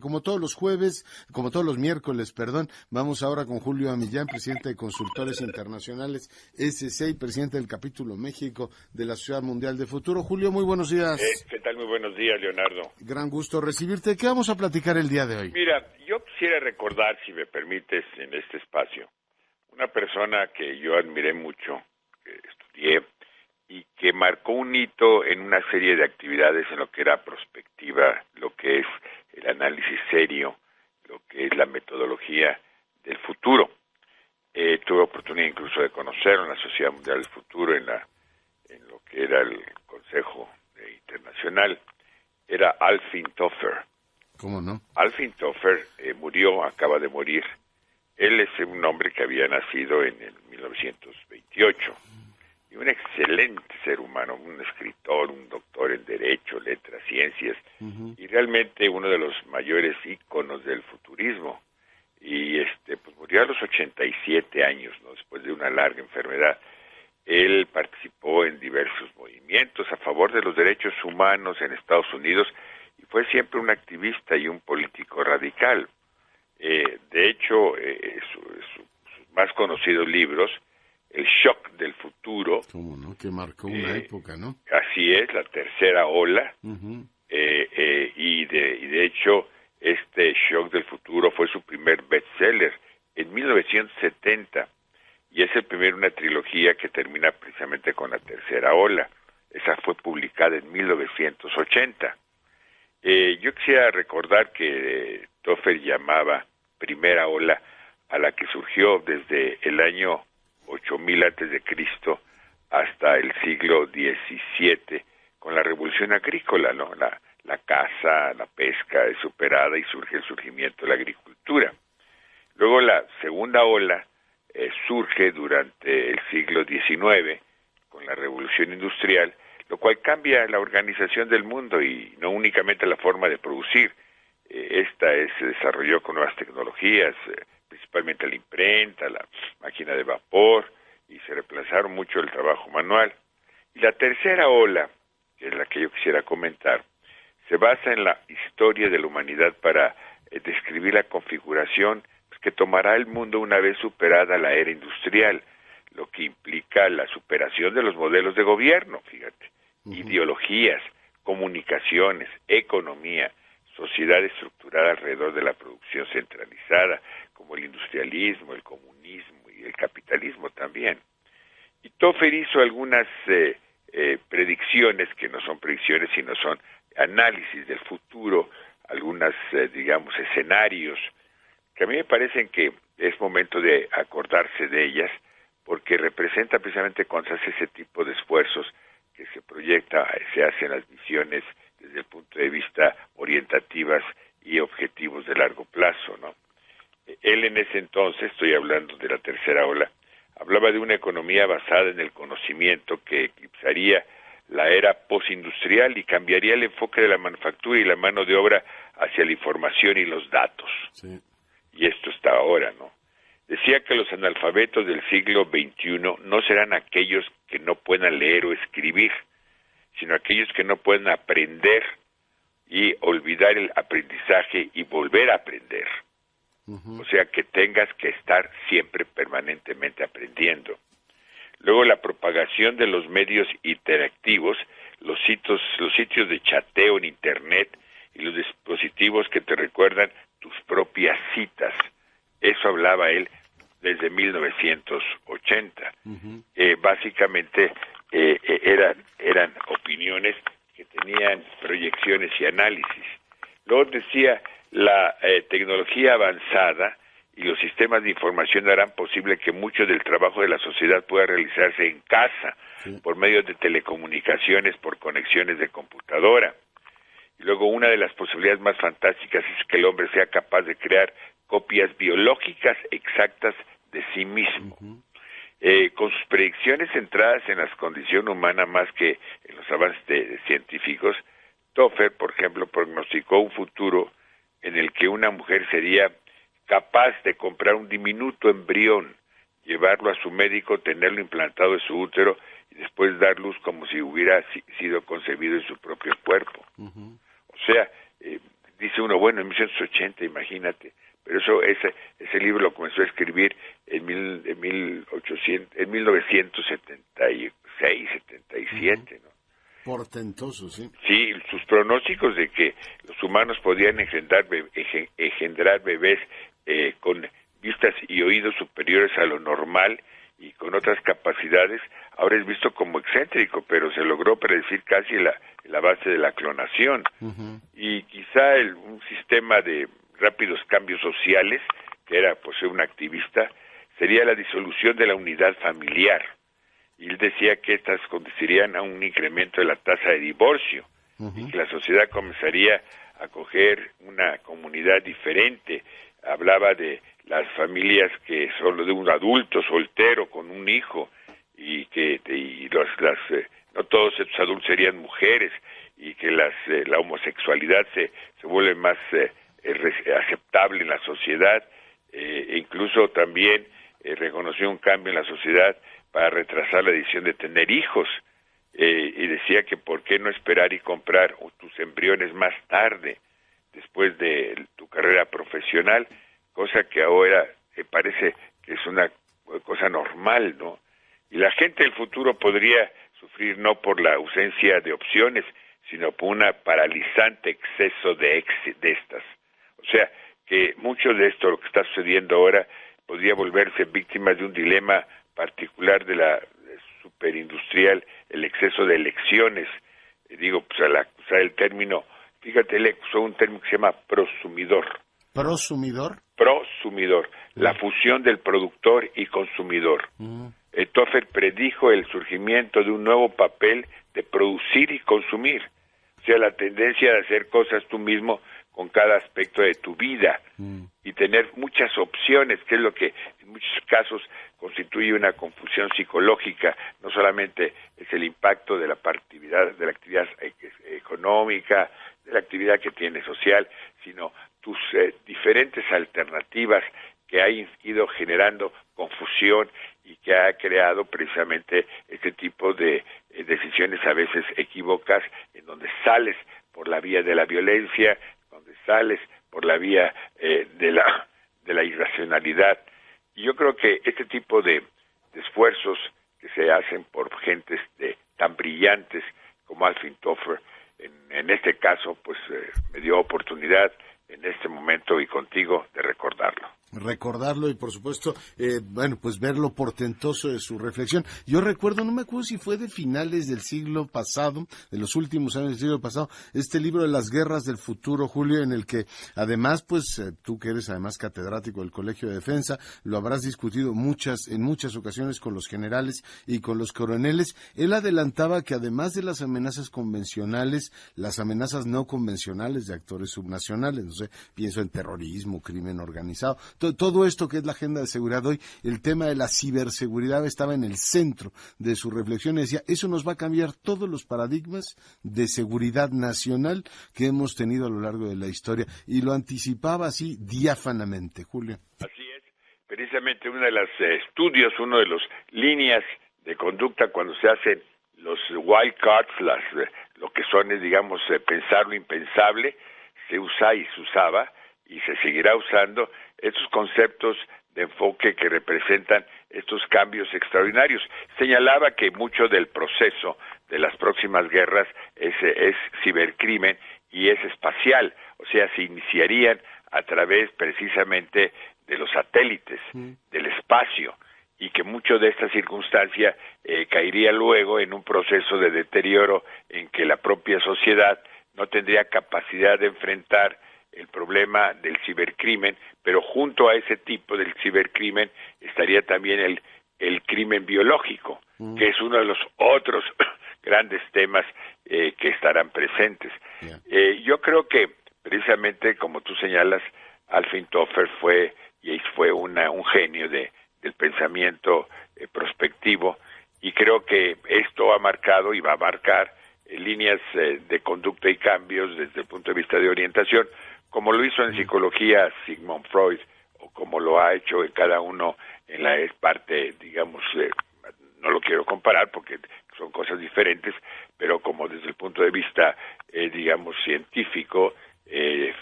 Como todos los jueves, como todos los miércoles, perdón, vamos ahora con Julio Amillán, presidente de Consultores Internacionales SC y presidente del capítulo México de la Sociedad Mundial de Futuro. Julio, muy buenos días. ¿Qué tal? Muy buenos días, Leonardo. Gran gusto recibirte. ¿Qué vamos a platicar el día de hoy? Mira, yo quisiera recordar, si me permites, en este espacio, una persona que yo admiré mucho, que estudié y que marcó un hito en una serie de actividades en lo que era prospectiva, lo que es el análisis serio, lo que es la metodología del futuro. Tuve oportunidad incluso de conocerlo en la Sociedad Mundial del Futuro, en lo que era el Consejo Internacional. Era Alfred Toepfer. ¿Cómo no? Alfred Toepfer murió, acaba de morir. Él es un hombre que había nacido en el 1928. Y un excelente ser humano, un escritor, un doctor en Derecho, Letras, Ciencias, y realmente uno de los mayores íconos del futurismo. Y pues murió a los 87 años, ¿no? Después de una larga enfermedad. Él participó en diversos movimientos a favor de los derechos humanos en Estados Unidos y fue siempre un activista y un político radical. De hecho, sus más conocidos libros, El shock del futuro. ¿Cómo no? Que marcó una época, ¿no? Así es, la tercera ola. Y de hecho, este shock del futuro fue su primer bestseller en 1970. Y es el primero una trilogía que termina precisamente con la tercera ola. Esa fue publicada en 1980. Yo quisiera recordar que Toepfer llamaba primera ola a la que surgió desde el año 8000 antes de Cristo hasta el siglo XVII con la revolución agrícola, ¿no? La caza, la pesca es superada y surge el surgimiento de la agricultura. Luego la segunda ola surge durante el siglo XIX con la revolución industrial, lo cual cambia la organización del mundo y no únicamente la forma de producir. Se desarrolló con nuevas tecnologías, principalmente la imprenta, la máquina de vapor, y se reemplazaron mucho el trabajo manual. Y la tercera ola, que es la que yo quisiera comentar, se basa en la historia de la humanidad para describir la configuración que tomará el mundo una vez superada la era industrial, lo que implica la superación de los modelos de gobierno, fíjate, ideologías, comunicaciones, economía, sociedad estructurada alrededor de la producción centralizada, como el industrialismo, el comunismo y el capitalismo también. Y Toepfer hizo algunas predicciones, que no son predicciones, sino son análisis del futuro, algunas, escenarios, que a mí me parecen que es momento de acordarse de ellas, porque representa precisamente cuando se hace ese tipo de esfuerzos que se proyecta, se hacen las visiones desde el punto de vista orientativas y objetivos de largo plazo, ¿no? Él en ese entonces, estoy hablando de la tercera ola, hablaba de una economía basada en el conocimiento que eclipsaría la era postindustrial y cambiaría el enfoque de la manufactura y la mano de obra hacia la información y los datos. Sí. Y esto está ahora, ¿no? Decía que los analfabetos del siglo XXI no serán aquellos que no puedan leer o escribir, sino aquellos que no puedan aprender y olvidar el aprendizaje y volver a aprender. O sea, que tengas que estar siempre permanentemente aprendiendo. Luego, la propagación de los medios interactivos, los sitios de chateo en Internet y los dispositivos que te recuerdan tus propias citas. Eso hablaba él desde 1980. Básicamente eran opiniones que tenían proyecciones y análisis. Luego decía, la tecnología avanzada y los sistemas de información harán posible que mucho del trabajo de la sociedad pueda realizarse en casa, por medio de telecomunicaciones, por conexiones de computadora. Y luego, una de las posibilidades más fantásticas es que el hombre sea capaz de crear copias biológicas exactas de sí mismo. Con sus predicciones centradas en la condición humana más que en los avances científicos, Toepfer, por ejemplo, prognosticó un futuro en el que una mujer sería capaz de comprar un diminuto embrión, llevarlo a su médico, tenerlo implantado en su útero y después dar luz como si hubiera sido concebido en su propio cuerpo. O sea, dice uno, bueno, en 1980, imagínate, pero ese libro lo comenzó a escribir en 1976, 77, ¿no? Portentoso, sí. Sí, sus pronósticos de que los humanos podían engendrar bebés con vistas y oídos superiores a lo normal y con otras capacidades, ahora es visto como excéntrico, pero se logró predecir casi la base de la clonación. Y quizá un sistema de rápidos cambios sociales, que era pues ser un activista, sería la disolución de la unidad familiar. Y él decía que estas conducirían a un incremento de la tasa de divorcio, y que la sociedad comenzaría a acoger una comunidad diferente. Hablaba de las familias que solo de un adulto soltero con un hijo, y que no todos estos adultos serían mujeres, y que la homosexualidad se vuelve más aceptable en la sociedad, e incluso también reconoció un cambio en la sociedad para retrasar la decisión de tener hijos, y decía que por qué no esperar y comprar tus embriones más tarde, después de tu carrera profesional, cosa que ahora parece que es una cosa normal, ¿no? Y la gente del futuro podría sufrir no por la ausencia de opciones, sino por una paralizante exceso de estas. O sea, que mucho de esto, lo que está sucediendo ahora, podría volverse víctima de un dilema particular de la superindustrial, el exceso de elecciones. Digo, pues al usar el término, fíjate, él usó un término que se llama prosumidor. ¿Prosumidor? Prosumidor, la fusión del productor y consumidor. Tofer predijo el surgimiento de un nuevo papel de producir y consumir. O sea, la tendencia de hacer cosas tú mismo con cada aspecto de tu vida y tener muchas opciones, que es lo que en muchos casos constituye una confusión psicológica. No solamente es el impacto de la actividad económica, de la actividad que tiene social, sino tus diferentes alternativas que ha ido generando confusión y que ha creado precisamente este tipo de decisiones a veces equívocas, en donde sales por la vía de la violencia, donde sales por la vía de la irracionalidad. Y yo creo que este tipo de esfuerzos que se hacen por gentes tan brillantes como Alvin Toffler, en este caso, pues me dio oportunidad en este momento y contigo de recordarlo Y por supuesto, pues ver lo portentoso de su reflexión. Yo recuerdo, no me acuerdo si fue de finales del siglo pasado, de los últimos años del siglo pasado, este libro de las guerras del futuro, Julio, en el que además, pues tú que eres además catedrático del Colegio de Defensa, lo habrás discutido en muchas ocasiones con los generales y con los coroneles. Él adelantaba que además de las amenazas convencionales, las amenazas no convencionales de actores subnacionales, no sé, pienso en terrorismo, crimen organizado, todo esto que es la agenda de seguridad hoy, el tema de la ciberseguridad estaba en el centro de su reflexión. Y decía, eso nos va a cambiar todos los paradigmas de seguridad nacional que hemos tenido a lo largo de la historia, y lo anticipaba así diáfanamente, Julio. Así es, precisamente uno de los estudios, uno de las líneas de conducta cuando se hacen los wild cards, lo que son, digamos, pensar lo impensable, se usa y se usaba y se seguirá usando estos conceptos de enfoque que representan estos cambios extraordinarios. Señalaba que mucho del proceso de las próximas guerras es cibercrimen y es espacial, o sea, se iniciarían a través precisamente de los satélites, del espacio, y que mucho de esta circunstancia caería luego en un proceso de deterioro en que la propia sociedad no tendría capacidad de enfrentar el problema del cibercrimen, pero junto a ese tipo del cibercrimen estaría también el crimen biológico, que es uno de los otros grandes temas que estarán presentes. Yo creo que precisamente, como tú señalas, Alvin Toffler fue un genio del pensamiento prospectivo, y creo que esto ha marcado y va a marcar líneas de conducta y cambios desde el punto de vista de orientación, como lo hizo en psicología Sigmund Freud, o como lo ha hecho en cada uno en la parte, digamos, no lo quiero comparar porque son cosas diferentes, pero como desde el punto de vista, digamos, científico,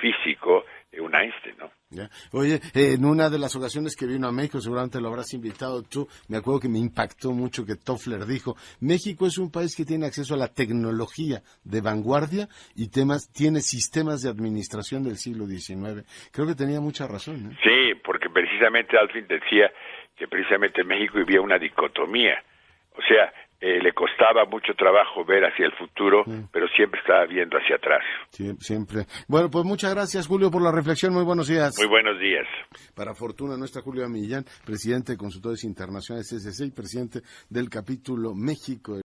físico de un Einstein, ¿no? Ya. Oye, en una de las ocasiones que vino a México, seguramente lo habrás invitado tú, me acuerdo que me impactó mucho que Toffler dijo, México es un país que tiene acceso a la tecnología de vanguardia y tiene sistemas de administración del siglo XIX. Creo que tenía mucha razón, ¿eh? Sí, porque precisamente Alfred decía que precisamente en México vivía una dicotomía, o sea, le costaba mucho trabajo ver hacia el futuro, pero siempre estaba viendo hacia atrás. Sí, siempre. Bueno, pues muchas gracias, Julio, por la reflexión. Muy buenos días. Muy buenos días. Para fortuna nuestra, Julio Millán, presidente de Consultores Internacionales SSC y presidente del capítulo México.